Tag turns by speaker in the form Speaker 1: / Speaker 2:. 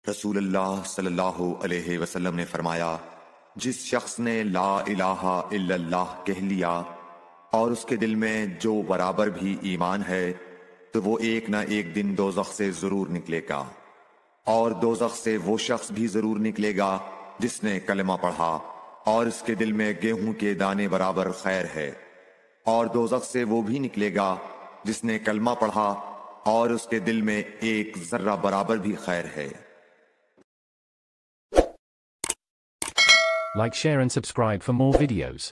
Speaker 1: रसूलुल्लाह सल्लल्लाहु अलैहि वसल्लम ने फरमाया, जिस शख्स ने ला इलाहा इल्लल्लाह कह लिया और उसके दिल में जो बराबर भी ईमान है, तो वो एक ना एक दिन दोज़ख से जरूर निकलेगा। और दोज़ख से वो शख्स भी जरूर निकलेगा जिसने कलमा पढ़ा और उसके दिल में गेहूं के दाने बराबर खैर है। और दोज़ख से वो भी निकलेगा जिसने कलमा पढ़ा और उसके दिल में एक जर्रा बराबर भी खैर है।
Speaker 2: Like, share and subscribe for more videos.